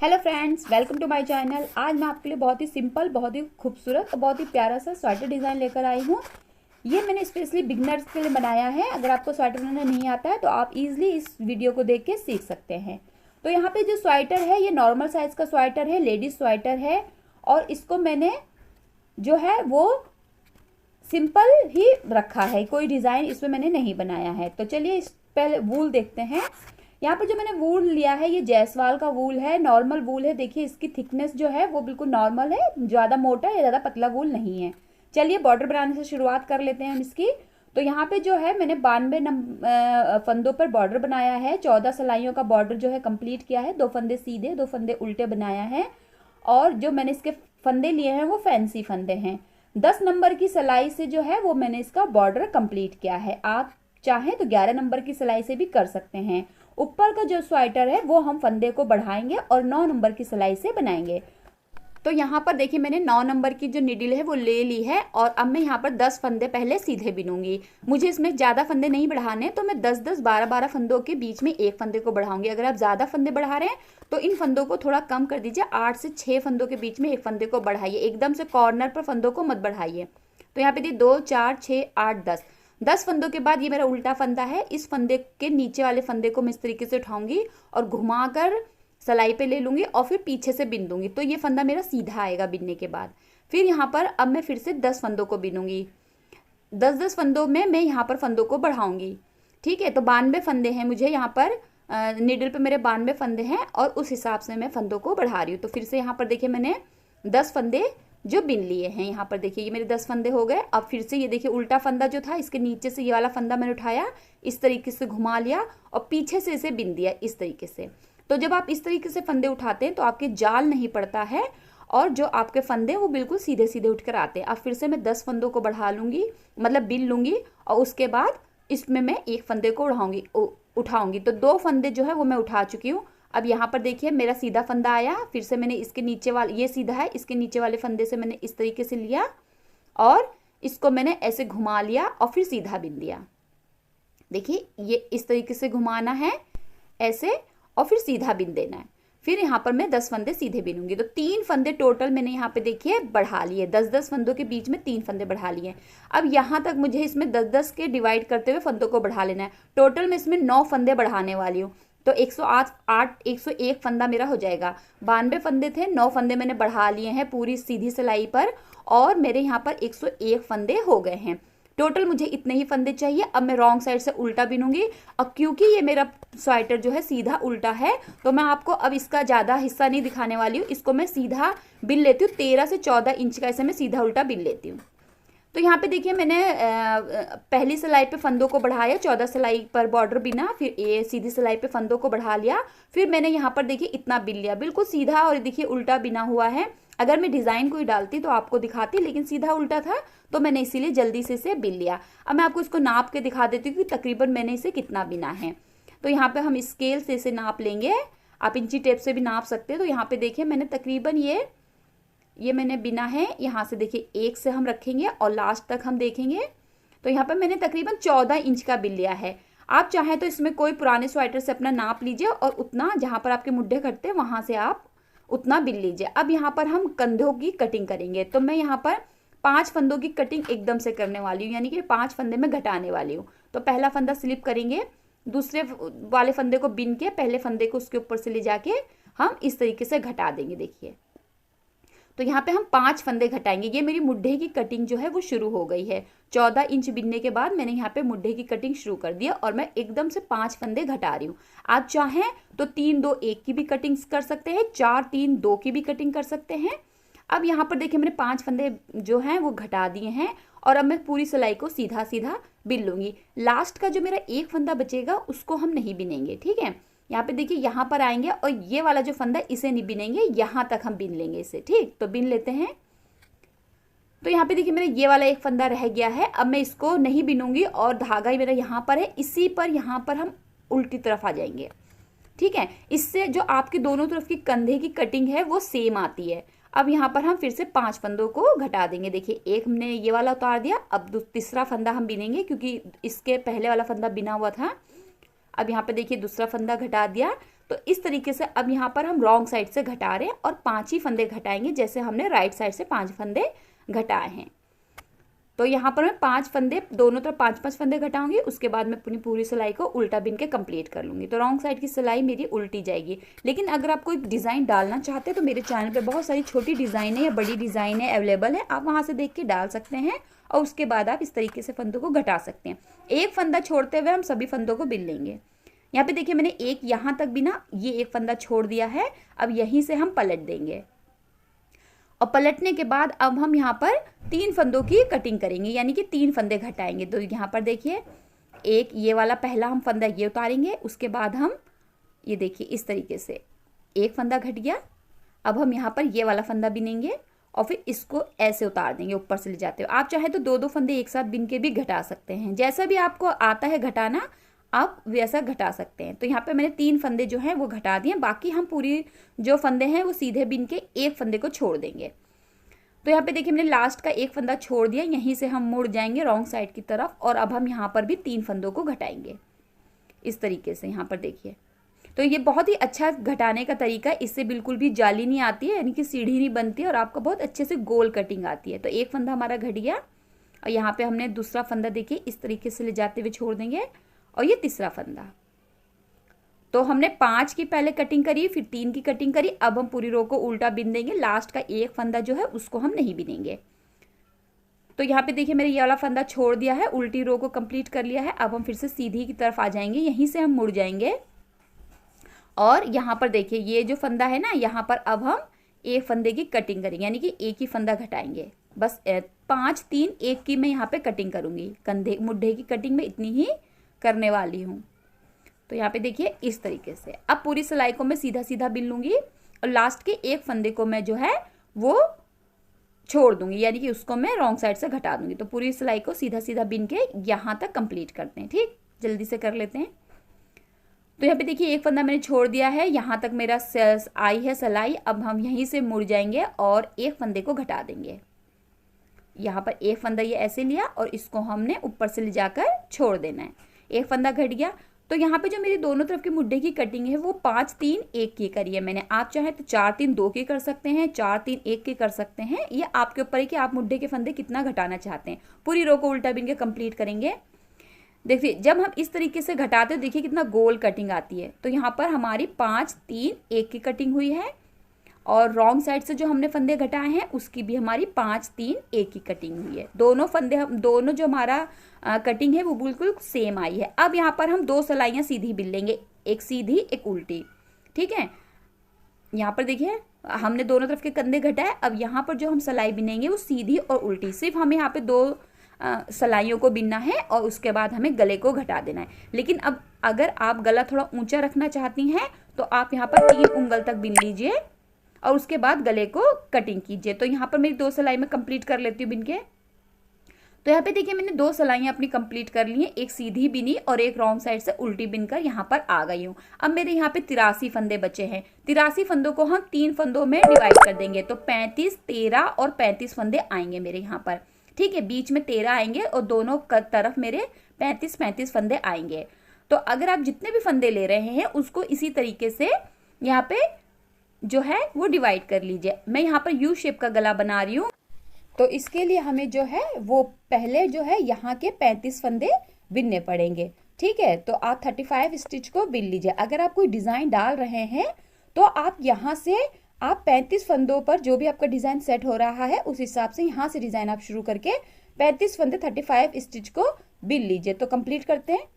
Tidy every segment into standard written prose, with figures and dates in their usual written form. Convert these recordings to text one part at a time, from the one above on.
Hello friends, welcome to my channel. आज मैं आपके लिए बहुत ही सिंपल, बहुत ही खूबसूरत और बहुत ही प्यारा सा स्वेटर डिज़ाइन लेकर आई हूँ। ये मैंने स्पेशली बिगनर्स के लिए बनाया है। अगर आपको स्वेटर बनाना नहीं आता है तो आप इजीली इस वीडियो को देख के सीख सकते हैं। तो यहाँ पे जो स्वेटर है ये नॉर्मल साइज़ का स्वेटर है, लेडीज स्वेटर है। और इसको मैंने जो है वो सिंपल ही रखा है, कोई डिज़ाइन इसमें मैंने नहीं बनाया है। तो चलिए इस पहले वूल देखते हैं। यहाँ पर जो मैंने वूल लिया है ये जैसवाल का वूल है, नॉर्मल वूल है। देखिए इसकी थिकनेस जो है वो बिल्कुल नॉर्मल है, ज़्यादा मोटा या ज़्यादा पतला वूल नहीं है। चलिए बॉर्डर बनाने से शुरुआत कर लेते हैं हम इसकी। तो यहाँ पे जो है मैंने 92 फंदों पर बॉर्डर बनाया है। 14 सिलाइयों का बॉर्डर जो है कंप्लीट किया है। 2 फंदे सीधे, 2 फंदे उल्टे बनाया है। और जो मैंने इसके फंदे लिए हैं वो फैंसी फंदे हैं। 10 नंबर की सिलाई से जो है वो मैंने इसका बॉर्डर कंप्लीट किया है। आप चाहें तो 11 नंबर की सिलाई से भी कर सकते हैं। ऊपर का जो स्वेटर है वो हम फंदे को बढ़ाएंगे और 9 नंबर की सिलाई से बनाएंगे। तो यहाँ पर देखिए मैंने 9 नंबर की जो नीडल है वो ले ली है और अब मैं यहाँ पर 10 फंदे पहले सीधे बिनूंगी। मुझे इसमें ज़्यादा फंदे नहीं बढ़ाने, तो मैं 10-10, 12-12 फंदों के बीच में एक फंदे को बढ़ाऊंगी। अगर आप ज़्यादा फंदे बढ़ा रहे हैं तो इन फंदों को थोड़ा कम कर दीजिए। 8 से 6 फंदों के बीच में एक फंदे को बढ़ाइए, एकदम से कॉर्नर पर फंदों को मत बढ़ाइए। तो यहाँ पे दी 2, 4, 6, 8, 10। 10 फंदों के बाद ये मेरा उल्टा फंदा है। इस फंदे के नीचे वाले फंदे को मैं इस तरीके से उठाऊंगी और घुमाकर सलाई पे ले लूंगी और फिर पीछे से बिन दूंगी। तो ये फंदा मेरा सीधा आएगा बिनने के बाद। फिर यहाँ पर अब मैं फिर से 10 फंदों को बिनूंगी। 10-10 फंदों में मैं यहाँ पर फंदों को बढ़ाऊंगी। ठीक है, तो 92 फंदे हैं मुझे यहाँ पर। निडल पे मेरे 92 फंदे हैं और उस हिसाब से मैं फंदों को बढ़ा रही हूँ। तो फिर से यहाँ पर देखिए मैंने 10 फंदे जो बिन लिए हैं। यहाँ पर देखिए ये मेरे 10 फंदे हो गए। अब फिर से ये देखिए उल्टा फंदा जो था इसके नीचे से ये वाला फंदा मैंने उठाया, इस तरीके से घुमा लिया और पीछे से इसे बिन दिया इस तरीके से। तो जब आप इस तरीके से फंदे उठाते हैं तो आपके जाल नहीं पड़ता है और जो आपके फंदे वो बिल्कुल सीधे सीधे उठकर आते हैं। अब फिर से मैं 10 फंदों को बढ़ा लूंगी, मतलब बिन लूंगी और उसके बाद इसमें मैं एक फंदे को उठाऊंगी। तो 2 फंदे जो है वो मैं उठा चुकी हूँ। अब यहाँ पर देखिए मेरा सीधा फंदा आया। फिर से मैंने इसके नीचे वाले, ये सीधा है, इसके नीचे वाले फंदे से मैंने इस तरीके से लिया और इसको मैंने ऐसे घुमा लिया और फिर सीधा बिन दिया। देखिए ये इस तरीके से घुमाना है ऐसे और फिर सीधा बिन देना है। फिर यहाँ पर मैं 10 फंदे सीधे बिनूंगी। तो 3 फंदे टोटल मैंने यहाँ पे देखिए बढ़ा लिए। 10-10 फंदों के बीच में 3 फंदे बढ़ा लिए। अब यहाँ तक मुझे इसमें 10-10 के डिवाइड करते हुए फंदों को बढ़ा लेना है। टोटल मैं इसमें 9 फंदे बढ़ाने वाली हूँ। तो 101 फंदा मेरा हो जाएगा। 92 फंदे थे, 9 फंदे मैंने बढ़ा लिए हैं पूरी सीधी सिलाई पर और मेरे यहाँ पर 101 फंदे हो गए हैं। टोटल मुझे इतने ही फंदे चाहिए। अब मैं रॉन्ग साइड से उल्टा बिनूंगी और क्योंकि ये मेरा स्वेटर जो है सीधा उल्टा है तो मैं आपको अब इसका ज़्यादा हिस्सा नहीं दिखाने वाली हूँ। इसको मैं सीधा बिन लेती हूँ। 13 से 14 इंच का ऐसे मैं सीधा उल्टा बिन लेती हूँ। तो यहाँ पे देखिए मैंने पहली सिलाई पे फंदों को बढ़ाया, 14 सिलाई पर बॉर्डर बिना, फिर ये सीधी सिलाई पे फंदों को बढ़ा लिया। फिर मैंने यहाँ पर देखिए इतना बिन लिया, बिल्कुल सीधा और देखिए उल्टा बिना हुआ है। अगर मैं डिज़ाइन कोई डालती तो आपको दिखाती, लेकिन सीधा उल्टा था तो मैंने इसीलिए जल्दी से इसे बिन लिया। अब मैं आपको इसको नाप के दिखा देती हूँ कि तकरीबन मैंने इसे कितना बिना है। तो यहाँ पे हम स्केल से इसे नाप लेंगे, आप इंची टेप से भी नाप सकते हैं। तो यहाँ पे देखिए मैंने तकरीबन ये मैंने बिना है। यहाँ से देखिए 1 से हम रखेंगे और लास्ट तक हम देखेंगे। तो यहाँ पर मैंने तकरीबन 14 इंच का बिन लिया है। आप चाहें तो इसमें कोई पुराने स्वेटर से अपना नाप लीजिए और उतना जहाँ पर आपके मुड्ढे कटते हैं वहाँ से आप उतना बिन लीजिए। अब यहाँ पर हम कंधों की कटिंग करेंगे। तो मैं यहाँ पर 5 फंदों की कटिंग एकदम से करने वाली हूँ, यानी कि 5 फंदे में घटाने वाली हूँ। तो पहला फंदा स्लिप करेंगे, दूसरे वाले फंदे को बिन के पहले फंदे को उसके ऊपर से ले जाके हम इस तरीके से घटा देंगे। देखिए तो यहाँ पे हम 5 फंदे घटाएंगे। ये मेरी मुड्ढे की कटिंग जो है वो शुरू हो गई है। 14 इंच बिनने के बाद मैंने यहाँ पे मुड्ढे की कटिंग शुरू कर दिया और मैं एकदम से 5 फंदे घटा रही हूँ। आप चाहें तो 3-2-1 की भी कटिंग कर सकते हैं, 4-3-2 की भी कटिंग कर सकते हैं। अब यहाँ पर देखिए मैंने 5 फंदे जो हैं वो घटा दिए हैं और अब मैं पूरी सिलाई को सीधा सीधा बिन लूंगी। लास्ट का जो मेरा एक फंदा बचेगा उसको हम नहीं बिनेंगे। ठीक है, यहाँ पे देखिए यहाँ पर आएंगे और ये वाला जो फंदा इसे नहीं बिनेंगे, यहाँ तक हम बिन लेंगे इसे। ठीक, तो बिन लेते हैं। तो यहाँ पे देखिए मेरा ये वाला एक फंदा रह गया है। अब मैं इसको नहीं बिनूंगी और धागा ही मेरा यहाँ पर है, इसी पर यहाँ पर हम उल्टी तरफ आ जाएंगे। ठीक है, इससे जो आपके दोनों तरफ की कंधे की कटिंग है वो सेम आती है। अब यहाँ पर हम फिर से 5 फंदों को घटा देंगे। देखिए एक हमने ये वाला उतार दिया, अब तीसरा फंदा हम बिनेंगे क्योंकि इसके पहले वाला फंदा बिना हुआ था। अब यहाँ पे देखिए दूसरा फंदा घटा दिया। तो इस तरीके से अब यहाँ पर हम रॉन्ग साइड से घटा रहे हैं और 5 ही फंदे घटाएंगे जैसे हमने राइट साइड से 5 फंदे घटाए हैं। तो यहाँ पर मैं 5 फंदे दोनों तरफ 5-5 फंदे घटाऊंगी, उसके बाद मैं अपनी पूरी सिलाई को उल्टा बिन के कंप्लीट कर लूँगी। तो रॉन्ग साइड की सिलाई मेरी उल्टी जाएगी। लेकिन अगर आप कोई डिज़ाइन डालना चाहते हैं तो मेरे चैनल पे बहुत सारी छोटी डिज़ाइन है या बड़ी डिज़ाइन है अवेलेबल है, आप वहाँ से देख के डाल सकते हैं और उसके बाद आप इस तरीके से फंदों को घटा सकते हैं। एक फंदा छोड़ते हुए हम सभी फंदों को बिन लेंगे। यहाँ पे देखिए मैंने एक यहाँ तक भी ना ये एक फंदा छोड़ दिया है। अब यहीं से हम पलट देंगे और पलटने के बाद अब हम यहाँ पर 3 फंदों की कटिंग करेंगे, यानी कि 3 फंदे घटाएंगे। तो यहाँ पर देखिए एक ये वाला पहला हम फंदा ये उतारेंगे, उसके बाद हम ये देखिए इस तरीके से एक फंदा घट गया। अब हम यहाँ पर ये वाला फंदा बिनेंगे और फिर इसको ऐसे उतार देंगे ऊपर से ले जाते हो। आप चाहे तो 2-2 फंदे एक साथ बिन के भी घटा सकते हैं, जैसा भी आपको आता है घटाना आप वैसा घटा सकते हैं। तो यहाँ पे मैंने 3 फंदे जो हैं वो घटा दिए, बाकी हम पूरी जो फंदे हैं वो सीधे बिन के एक फंदे को छोड़ देंगे। तो यहाँ पे देखिए मैंने लास्ट का एक फंदा छोड़ दिया, यहीं से हम मुड़ जाएंगे रॉन्ग साइड की तरफ और अब हम यहाँ पर भी 3 फंदों को घटाएंगे इस तरीके से। यहाँ पर देखिए तो ये बहुत ही अच्छा घटाने का तरीका है, इससे बिल्कुल भी जाली नहीं आती है, यानी कि सीढ़ी नहीं बनती है और आपका बहुत अच्छे से गोल कटिंग आती है। तो एक फंदा हमारा घट गया और यहाँ पे हमने दूसरा फंदा देखिए इस तरीके से ले जाते हुए छोड़ देंगे और ये तीसरा फंदा। तो हमने 5 की पहले कटिंग करी, फिर 3 की कटिंग करी। अब हम पूरी रो को उल्टा बिन देंगे, लास्ट का एक फंदा जो है उसको हम नहीं बिनेंगे। तो यहाँ पे देखिए मैंने ये वाला फंदा छोड़ दिया है, उल्टी रो को कंप्लीट कर लिया है। अब हम फिर से सीधी की तरफ आ जाएंगे, यहीं से हम मुड़ जाएंगे और यहाँ पर देखिए ये जो फंदा है ना, यहाँ पर अब हम एक फंदे की कटिंग करेंगे, यानी कि एक ही फंदा घटाएंगे। बस 5, 3, 1 की मैं यहाँ पे कटिंग करूंगी। कंधे मुड्ढे की कटिंग में इतनी ही करने वाली हूँ। तो यहाँ पे देखिए इस तरीके से अब पूरी सिलाई को मैं सीधा सीधा बिन लूंगी और लास्ट के एक फंदे को मैं जो है वो छोड़ दूंगी, यानी कि उसको मैं रॉन्ग साइड से घटा दूंगी। तो पूरी सिलाई को सीधा सीधा बिन के यहाँ तक कंप्लीट करते हैं। ठीक, जल्दी से कर लेते हैं। तो यहाँ पे देखिए एक फंदा मैंने छोड़ दिया है, यहाँ तक मेरा आई है सिलाई। अब हम यहीं से मुड़ जाएंगे और एक फंदे को घटा देंगे। यहाँ पर एक फंदा ये ऐसे लिया और इसको हमने ऊपर से ले जाकर छोड़ देना है। एक फंदा घट गया। तो यहाँ पे जो मेरी दोनों तरफ की मुड्ढे की कटिंग है वो 5, 3, 1 की करी है मैंने। आप चाहे तो 4, 3, 2 की कर सकते हैं, 4, 3, 1 की कर सकते हैं। ये आपके ऊपर है कि आप मुड्ढे के फंदे कितना घटाना चाहते हैं। पूरी रो को उल्टा बिन के कंप्लीट करेंगे। देखिए जब हम इस तरीके से घटाते हैं देखिए कितना गोल कटिंग आती है। तो यहाँ पर हमारी 5, 3, 1 की कटिंग हुई है और रॉन्ग साइड से जो हमने फंदे घटाए हैं उसकी भी हमारी 5, 3, 1 की कटिंग हुई है। दोनों फंदे दोनों जो हमारा कटिंग है वो बिल्कुल सेम आई है। अब यहाँ पर हम 2 सिलाइयाँ सीधी बिन लेंगे, एक सीधी एक उल्टी। ठीक है, यहाँ पर देखिए हमने दोनों तरफ के कंधे घटाए। अब यहाँ पर जो हम सिलाई बिनेंगे वो सीधी और उल्टी, सिर्फ हमें यहाँ पे 2 सिलाइयों को बिनना है और उसके बाद हमें गले को घटा देना है। लेकिन अब अगर आप गला थोड़ा ऊंचा रखना चाहती हैं तो आप यहाँ पर 3 उंगल तक बिन लीजिए और उसके बाद गले को कटिंग कीजिए। तो यहाँ पर मेरी 2 सिलाई में कंप्लीट कर लेती हूँ बिन के। तो यहाँ पे देखिए मैंने 2 सिलाइयाँ अपनी कंप्लीट कर ली हैं, एक सीधी बिनी और एक रॉन्ग साइड से उल्टी बिनकर यहाँ पर आ गई हूँ। अब मेरे यहाँ पे 83 फंदे बचे हैं। 83 फंदों को हम 3 फंदों में डिवाइड कर देंगे। तो 35, 13 और 35 फंदे आएंगे मेरे यहाँ पर। ठीक है, बीच में 13 आएंगे और दोनों तरफ मेरे 35 फंदे आएंगे। तो अगर आप जितने भी फंदे ले रहे हैं उसको इसी तरीके से यहाँ पे जो है वो डिवाइड कर लीजिए। मैं यहाँ पर यू शेप का गला बना रही हूँ, तो इसके लिए हमें जो है वो पहले जो है यहाँ के 35 फंदे बिनने पड़ेंगे। ठीक है, तो आप 35 स्टिच को बिन लीजिए। अगर आप कोई डिजाइन डाल रहे हैं तो आप यहाँ से आप 35 फंदों पर जो भी आपका डिजाइन सेट हो रहा है उस हिसाब से यहाँ से डिजाइन आप शुरू करके 35 फंदे 35 स्टिच को बिन लीजिए। तो कंप्लीट करते हैं।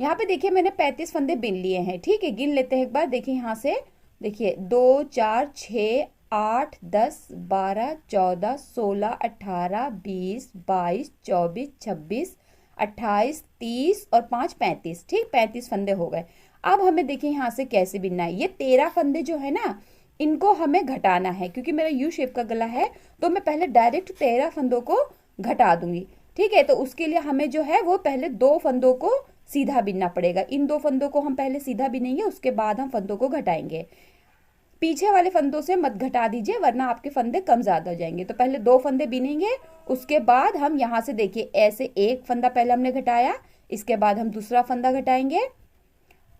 यहाँ पे देखिए मैंने 35 फंदे बिन लिए हैं। ठीक है, गिन लेते हैं एक बार। देखिए यहाँ से देखिए 2, 4, 6, 8, 10, 12, 14, 16, 18, 20, 22, 24, 26, 28, 30 और 5, 35। ठीक, 35 फंदे हो गए। अब हमें देखिए यहाँ से कैसे बिनना है। ये 13 फंदे जो है ना इनको हमें घटाना है, क्योंकि मेरा यू शेप का गला है तो मैं पहले डायरेक्ट 13 फंदों को घटा दूंगी। ठीक है, तो उसके लिए हमें जो है वो पहले 2 फंदों को सीधा बिनना पड़ेगा। इन 2 फंदों को हम पहले सीधा बिनेंगे, उसके बाद हम फंदों को घटाएंगे। पीछे वाले फंदों से मत घटा दीजिए वरना आपके फंदे कम ज्यादा हो जाएंगे। तो पहले 2 फंदे बिनेंगे, उसके बाद हम यहाँ से देखिए ऐसे एक फंदा पहले हमने घटाया, इसके बाद हम दूसरा फंदा घटाएंगे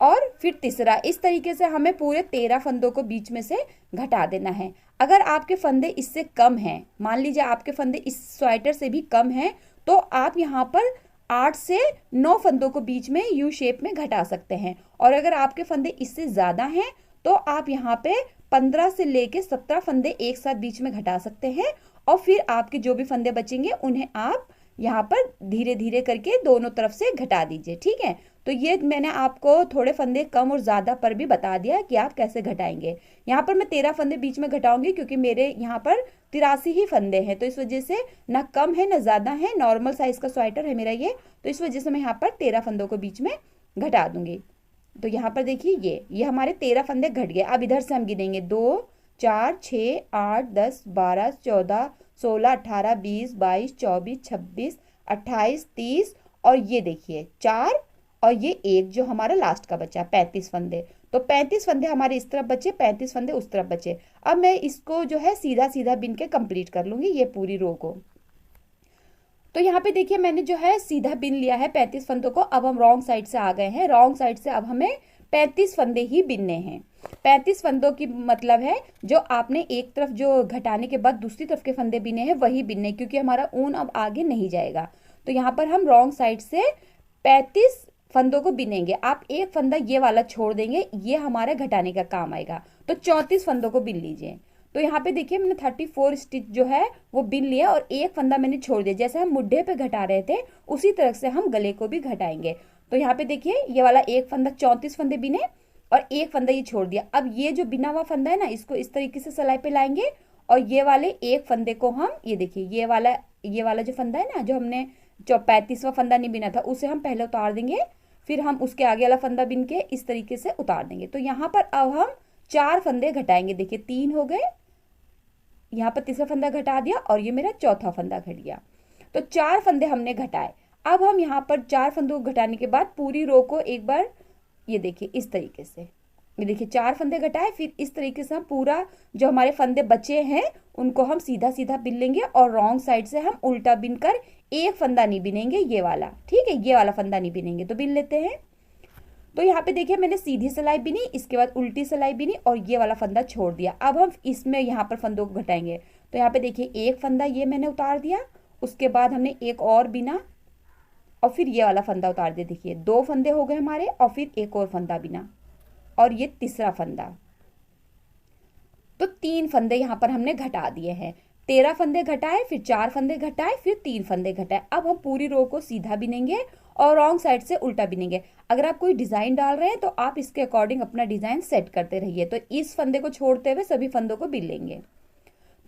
और फिर तीसरा। इस तरीके से हमें पूरे 13 फंदों को बीच में से घटा देना है। अगर आपके फंदे इससे कम हैं, मान लीजिए आपके फंदे इस स्वेटर से भी कम हैं, तो आप यहाँ पर 8 से 9 फंदों को बीच में यू शेप में घटा सकते हैं। और अगर आपके फंदे इससे ज़्यादा हैं तो आप यहाँ पे 15 से लेके 17 फंदे एक साथ बीच में घटा सकते हैं। और फिर आपके जो भी फंदे बचेंगे उन्हें आप यहाँ पर धीरे धीरे करके दोनों तरफ से घटा दीजिए। ठीक है, तो ये मैंने आपको थोड़े फंदे कम और ज़्यादा पर भी बता दिया कि आप कैसे घटाएंगे। यहाँ पर मैं 13 फंदे बीच में घटाऊंगी क्योंकि मेरे यहाँ पर 83 ही फंदे हैं, तो इस वजह से ना कम है ना ज़्यादा है, नॉर्मल साइज का स्वेटर है मेरा ये, तो इस वजह से मैं यहाँ पर 13 फंदों को बीच में घटा दूंगी। तो यहाँ पर देखिए ये हमारे 13 फंदे घट गए। अब इधर से हम गिनेंगे 2 4 6 8 10 12 14 16 18 20 22 24 26 28 30 और ये देखिए 4 और ये 1 जो हमारा लास्ट का बचा 35 फंदे। तो 35 फंदे हमारे इस तरफ बचे, 35 फंदे उस तरफ बचे। अब मैं इसको जो है सीधा सीधा बिन के कंप्लीट कर लूंगी ये पूरी रो को। तो यहाँ पे देखिए मैंने जो है सीधा बिन लिया है 35 फंदों को। अब हम रॉन्ग साइड से आ गए हैं, रॉन्ग साइड से अब हमें 35 फंदे ही बिनने हैं। 35 फंदों की मतलब है जो आपने एक तरफ जो घटाने के बाद दूसरी तरफ के फंदे बिने हैं वही बिनने, क्योंकि हमारा ऊन अब आगे नहीं जाएगा। तो यहाँ पर हम रॉन्ग साइड से 35 फंदों को बिनेंगे। आप एक फंदा ये वाला छोड़ देंगे, ये हमारा घटाने का काम आएगा। तो 34 फंदों को बिन लीजिए। तो यहाँ पे देखिए मैंने 34 स्टिच जो है वो बिन लिया और एक फंदा मैंने छोड़ दिया। जैसे हम मुड्ढे पे घटा रहे थे उसी तरह से हम गले को भी घटाएंगे। तो यहाँ पे देखिए ये वाला एक फंदा 34 फंदे बिने और एक फंदा ये छोड़ दिया। अब ये जो बिना हुआ फंदा है ना, इसको इस तरीके से सिलाई पे लाएंगे और ये वाले एक फंदे को हम ये देखिए ये वाला जो फंदा है ना, जो हमने जो 35वां फंदा नहीं बिना था उसे हम पहले उतार देंगे, फिर हम उसके आगे वाला फंदा बिन के इस तरीके से उतार देंगे। तो यहाँ पर अब हम 4 फंदे घटाएंगे। देखिए 3 हो गए, यहाँ पर तीसरा फंदा घटा दिया और ये मेरा चौथा फंदा घट गया। तो 4 फंदे हमने घटाए। अब हम यहाँ पर 4 फंदों को घटाने के बाद पूरी रो को एक बार ये देखिए इस तरीके से, ये देखिए 4 फंदे घटाए, फिर इस तरीके से हम पूरा जो हमारे फंदे बचे हैं उनको हम सीधा सीधा बिन लेंगे और रॉन्ग साइड से हम उल्टा बिन कर एक फंदा नहीं बिनेंगे ये वाला। ठीक है, ये वाला फंदा नहीं बिनेंगे। तो बिन लेते हैं। तो यहाँ पे देखिए मैंने सीधी सिलाई बिनी, इसके बाद उल्टी सिलाई बिनी और ये वाला फंदा छोड़ दिया। अब हम इसमें यहाँ पर फंदों को घटाएंगे। तो यहाँ पे देखिए एक फंदा ये मैंने उतार दिया, उसके बाद हमने एक और बिना और फिर ये वाला फंदा उतार दिया। देखिए 2 फंदे हो गए हमारे और फिर एक और फंदा बिना और ये तीसरा फंदा। तो 3 फंदे यहाँ पर हमने घटा दिए हैं। 13 फंदे घटाए, फिर 4 फंदे घटाए, फिर 3 फंदे घटाए। अब हम पूरी रो को सीधा बिनेंगे और रॉन्ग साइड से उल्टा बिनेंगे। अगर आप कोई डिजाइन डाल रहे हैं तो आप इसके अकॉर्डिंग अपना डिजाइन सेट करते रहिए। तो इस फंदे को छोड़ते हुए सभी फंदों को बिन लेंगे।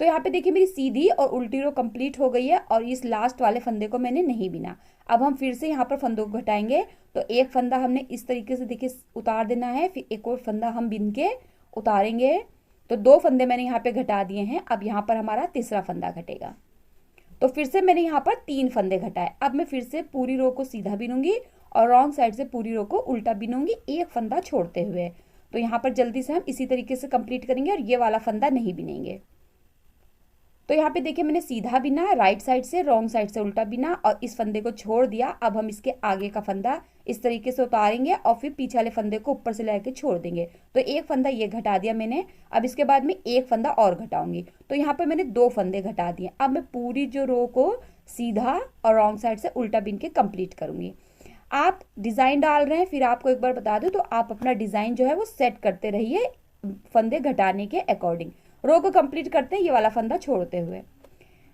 तो यहाँ पे देखिए मेरी सीधी और उल्टी रो कंप्लीट हो गई है और इस लास्ट वाले फंदे को मैंने नहीं बिना। अब हम फिर से यहाँ पर फंदों को घटाएंगे। तो एक फंदा हमने इस तरीके से देखिए उतार देना है, फिर एक और फंदा हम बिन के उतारेंगे। तो 2 फंदे मैंने यहाँ पे घटा दिए हैं। अब यहाँ पर हमारा तीसरा फंदा घटेगा। तो फिर से मैंने यहाँ पर 3 फंदे घटाए। अब मैं फिर से पूरी रो को सीधा बिनूंगी और रॉन्ग साइड से पूरी रो को उल्टा बिनूंगी एक फंदा छोड़ते हुए। तो यहाँ पर जल्दी से हम इसी तरीके से कंप्लीट करेंगे और ये वाला फंदा नहीं बिनेंगे। तो यहाँ पे देखिए मैंने सीधा बिना, राइट साइड से रॉन्ग साइड से उल्टा बिना और इस फंदे को छोड़ दिया। अब हम इसके आगे का फंदा इस तरीके से उतारेंगे और फिर पीछे वाले फंदे को ऊपर से लेके छोड़ देंगे। तो एक फंदा ये घटा दिया मैंने। अब इसके बाद में एक फंदा और घटाऊंगी। तो यहाँ पे मैंने 2 फंदे घटा दिए। अब मैं पूरी जो रो को सीधा और रॉन्ग साइड से उल्टा बिन के कंप्लीट करूंगी। आप डिजाइन डाल रहे हैं, फिर आपको एक बार बता दूं तो आप अपना डिजाइन जो है वो सेट करते रहिए फंदे घटाने के अकॉर्डिंग। रो को कंप्लीट करते हैं ये वाला फंदा छोड़ते हुए।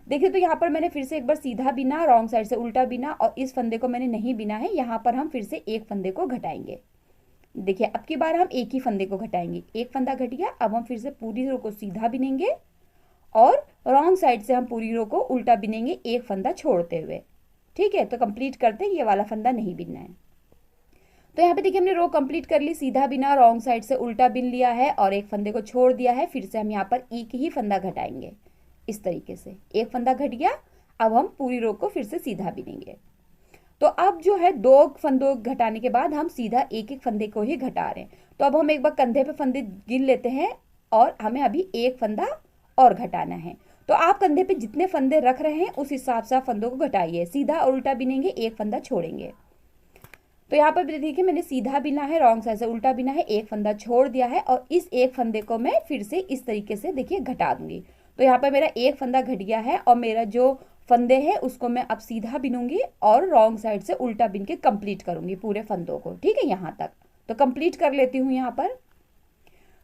देखिए तो यहाँ पर मैंने फिर से एक बार सीधा बिना, रॉन्ग साइड से उल्टा बिना और इस फंदे को मैंने नहीं बिना है। यहाँ पर हम फिर से एक फंदे को घटाएंगे। देखिए अब की बार हम एक ही फंदे को घटाएंगे। एक फंदा घट गया। अब हम फिर से पूरी रो को सीधा बिनेंगे और रॉन्ग साइड से हम पूरी रो को उल्टा बिनेंगे एक फंदा छोड़ते हुए। ठीक है, तो कंप्लीट करते हैं, ये वाला फंदा नहीं बिनना है। तो यहाँ पे देखिए हमने रो कंप्लीट कर ली, सीधा बिना, रॉन्ग साइड से उल्टा बिन लिया है और एक फंदे को छोड़ दिया है। फिर से हम यहाँ पर एक ही फंदा घटाएंगे इस तरीके से। एक फंदा घट गया। अब हम पूरी रो को फिर से सीधा बिनेंगे। तो अब जो है 2 फंदों घटाने के बाद हम सीधा एक एक फंदे को ही घटा रहे हैं। तो अब हम एक बार कंधे पे फंदे गिन लेते हैं और हमें अभी एक फंदा और घटाना है। तो आप कंधे पे जितने फंदे रख रहे हैं उस हिसाब से आप फंदों को घटाइए। सीधा और उल्टा बिनेंगे, एक फंदा छोड़ेंगे। तो यहाँ पर देखिए मैंने सीधा बिना है, रॉन्ग साइड से उल्टा बिना है, एक फंदा छोड़ दिया है और इस एक फंदे को मैं फिर से इस तरीके से देखिए घटा दूंगी। तो यहाँ पर मेरा एक फंदा घट गया है और मेरा जो फंदे हैं उसको मैं अब सीधा बिनूंगी और रॉन्ग साइड से उल्टा बिन के कंप्लीट करूंगी पूरे फंदों को। ठीक है, यहाँ तक तो कंप्लीट कर लेती हूँ यहाँ पर।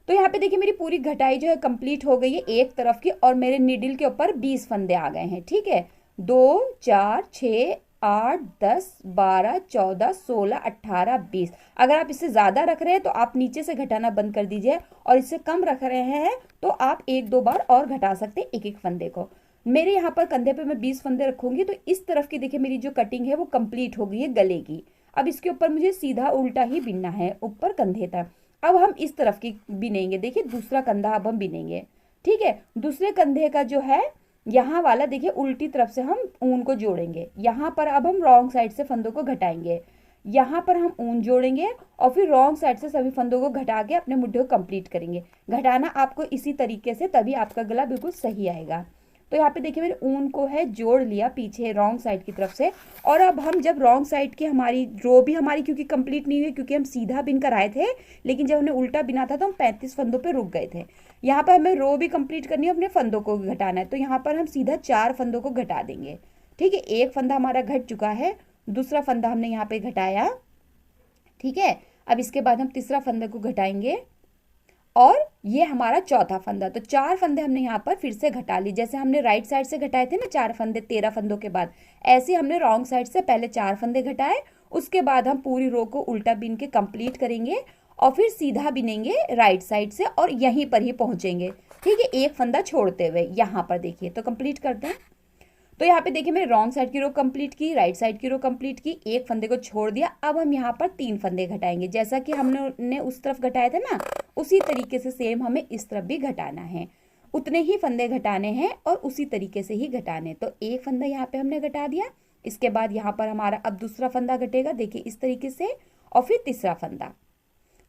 तो यहाँ पे देखिए मेरी पूरी घटाई जो है कंप्लीट हो गई है एक तरफ की और मेरे नीडल के ऊपर 20 फंदे आ गए हैं। ठीक है, 2 4 6 8 10 12 14 16 18 20। अगर आप इससे ज़्यादा रख रहे हैं तो आप नीचे से घटाना बंद कर दीजिए और इससे कम रख रहे हैं तो आप एक दो बार और घटा सकते हैं एक एक फंदे को। मेरे यहाँ पर कंधे पे मैं 20 फंदे रखूंगी तो इस तरफ की देखिए मेरी जो कटिंग है वो कंप्लीट हो गई है गले की। अब इसके ऊपर मुझे सीधा उल्टा ही बिनना है ऊपर कंधे तक। अब हम इस तरफ की बिनेंगे, देखिए दूसरा कंधा अब हम बिनेंगे। ठीक है, दूसरे कंधे का जो है यहाँ वाला देखिए उल्टी तरफ से हम ऊन को जोड़ेंगे। यहाँ पर अब हम रॉन्ग साइड से फंदों को घटाएंगे, यहाँ पर हम ऊन जोड़ेंगे और फिर रॉन्ग साइड से सभी फंदों को घटा के अपने मुड्ढे को कंप्लीट करेंगे। घटाना आपको इसी तरीके से, तभी आपका गला बिल्कुल सही आएगा। तो यहाँ पे देखिए मैंने ऊन को है जोड़ लिया पीछे रॉन्ग साइड की तरफ से। और अब हम जब रॉन्ग साइड की हमारी रो भी हमारी क्योंकि कंप्लीट नहीं हुई, क्योंकि हम सीधा बिन कर आए थे लेकिन जब हमने उल्टा बिना था तो हम 35 फंदों पे रुक गए थे। यहाँ पर हमें रो भी कंप्लीट करनी है, अपने फंदों को भी घटाना है। तो यहाँ पर हम सीधा 4 फंदों को घटा देंगे। ठीक है, एक फंदा हमारा घट चुका है, दूसरा फंदा हमने यहाँ पे घटाया। ठीक है, अब इसके बाद हम तीसरा फंदे को घटाएंगे और ये हमारा चौथा फंदा। तो 4 फंदे हमने यहाँ पर फिर से घटा ली, जैसे हमने राइट साइड से घटाए थे ना 4 फंदे 13 फंदों के बाद, ऐसे हमने रॉन्ग साइड से पहले 4 फंदे घटाए। उसके बाद हम पूरी रो को उल्टा बिन के कंप्लीट करेंगे और फिर सीधा बिनेंगे राइट साइड से और यहीं पर ही पहुंचेंगे। ठीक है, एक फंदा छोड़ते हुए यहाँ पर देखिए। तो कंप्लीट करते हैं। तो यहाँ पे देखिए मैंने रॉन्ग साइड की रो कंप्लीट की, राइट साइड की रो कंप्लीट की, एक फंदे को छोड़ दिया। अब हम यहाँ पर 3 फंदे घटाएंगे, जैसा कि हमने उस तरफ घटाए थे ना, उसी तरीके से सेम हमें इस तरफ भी घटाना है। उतने ही फंदे घटाने हैं और उसी तरीके से ही घटाने। तो एक फंदा यहाँ पे हमने घटा दिया, इसके बाद यहाँ पर हमारा अब दूसरा फंदा घटेगा, देखिए इस तरीके से, और फिर तीसरा फंदा।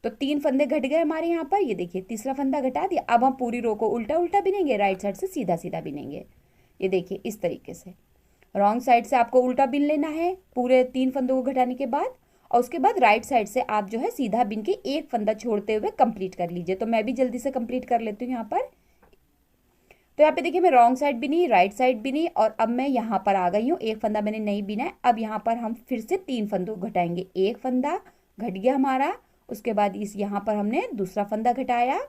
तो 3 फंदे घट गए हमारे यहाँ पर, ये देखिए तीसरा फंदा घटा दिया। अब हम पूरी रो को उल्टा उल्टा बिनेंगे, राइट साइड से सीधा सीधा बिनेंगे। ये देखिए इस तरीके से रॉन्ग साइड से आपको उल्टा बिन लेना है पूरे 3 फंदों को घटाने के बाद, और उसके बाद राइट साइड से आप जो है सीधा बिन के एक फंदा छोड़ते हुए कंप्लीट कर लीजिए। तो मैं भी जल्दी से कंप्लीट कर लेती हूँ यहाँ पर। तो यहाँ पे देखिए मैं रॉन्ग साइड बिनी, राइट साइड बिनी और अब मैं यहाँ पर आ गई हूँ। एक फंदा मैंने नहीं बिना है। अब यहाँ पर हम फिर से 3 फंदों को घटाएंगे। एक फंदा घट गया हमारा, उसके बाद इस यहाँ पर हमने दूसरा फंदा घटाया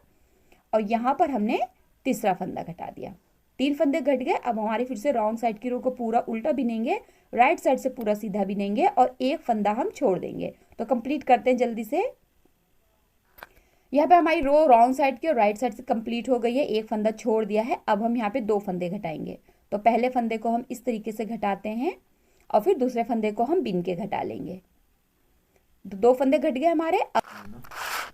और यहाँ पर हमने तीसरा फंदा घटा दिया। 3 फंदे घट गए। अब हमारी फिर से रॉन्ग साइड की रो को पूरा उल्टा बिनेंगे, राइट साइड से पूरा सीधा बिनेंगे और एक फंदा हम छोड़ देंगे। तो कंप्लीट करते हैं जल्दी से। यहाँ पे हमारी रो रॉन्ग साइड की और राइट साइड से कंप्लीट हो गई है, एक फंदा छोड़ दिया है। अब हम यहाँ पे 2 फंदे घटाएंगे। तो पहले फंदे को हम इस तरीके से घटाते हैं और फिर दूसरे फंदे को हम बिन के घटा लेंगे। 2 फंदे घट गए हमारे। अब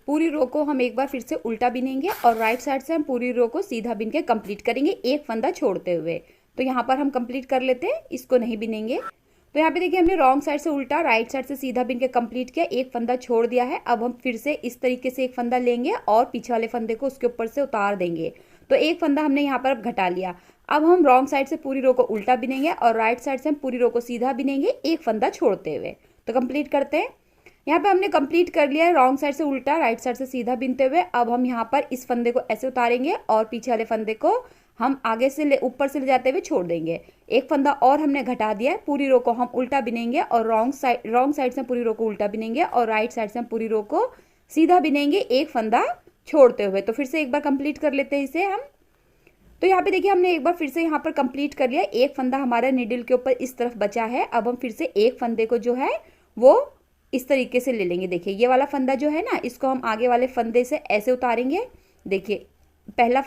पूरी रो को हम एक बार फिर से उल्टा बिनेंगे और राइट साइड से हम पूरी रो को सीधा बिन के कंप्लीट करेंगे, एक फंदा छोड़ते हुए। तो यहाँ पर हम कंप्लीट कर लेते हैं, इसको नहीं बिनेंगे। तो यहाँ पे देखिए हमने रॉन्ग साइड से उल्टा, राइट साइड से सीधा बिन के कंप्लीट किया, एक फंदा छोड़ दिया है। अब हम फिर से इस तरीके से एक फंदा लेंगे और पीछे वाले फंदे को उसके ऊपर से उतार देंगे। तो एक फंदा हमने यहाँ पर घटा लिया। अब हम रॉन्ग साइड से पूरी रो को उल्टा बिनेंगे और राइट साइड से हम पूरी रो को सीधा बिनेंगे, एक फंदा छोड़ते हुए। तो कंप्लीट करते हैं। यहाँ पे हमने कंप्लीट कर लिया है रॉन्ग साइड से उल्टा, राइट साइड से सीधा बिनते हुए। अब हम यहाँ पर इस फंदे को ऐसे उतारेंगे और पीछे वाले फंदे को हम आगे से ऊपर से ले जाते हुए छोड़ देंगे। एक फंदा और हमने घटा दिया है। पूरी रो को हम उल्टा बिनेंगे और रॉन्ग साइड से पूरी रो को उल्टा बिनेंगे और राइट साइड से हम पूरी रो को सीधा बिनेंगे, एक फंदा छोड़ते हुए। तो फिर से एक बार कंप्लीट कर लेते हैं इसे हम। तो यहाँ पे देखिए हमने एक बार फिर से यहाँ पर कंप्लीट कर लिया। एक फंदा हमारा नीडल के ऊपर इस तरफ बचा है। अब हम फिर से एक फंदे को जो है वो इस तरीके से ले लेंगे। देखिए ये वाला फंदा जो है ना, इसको हम आगे वाले फंदे से ऐसे उतारेंगे। देखिए पहला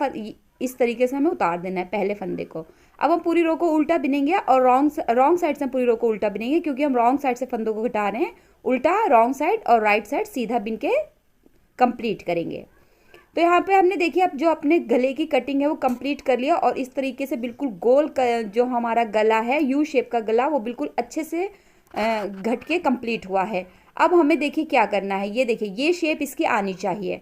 इस तरीके से हमें उतार देना है पहले फंदे को। अब हम पूरी रो को उल्टा बिनेंगे और रॉन्ग साइड से हम पूरी रो को उल्टा बिनेंगे, क्योंकि हम रॉन्ग साइड से फंदों को घटा रहे हैं। उल्टा रॉन्ग साइड और राइट साइड सीधा बिन के कंप्लीट करेंगे। तो यहाँ पे हमने देखिए अब जो अपने गले की कटिंग है वो कंप्लीट कर लिया और इस तरीके से बिल्कुल गोल जो हमारा गला है, यू शेप का गला, वो बिल्कुल अच्छे से घट के कंप्लीट हुआ है। अब हमें देखिए क्या करना है, ये देखिए ये शेप इसकी आनी चाहिए।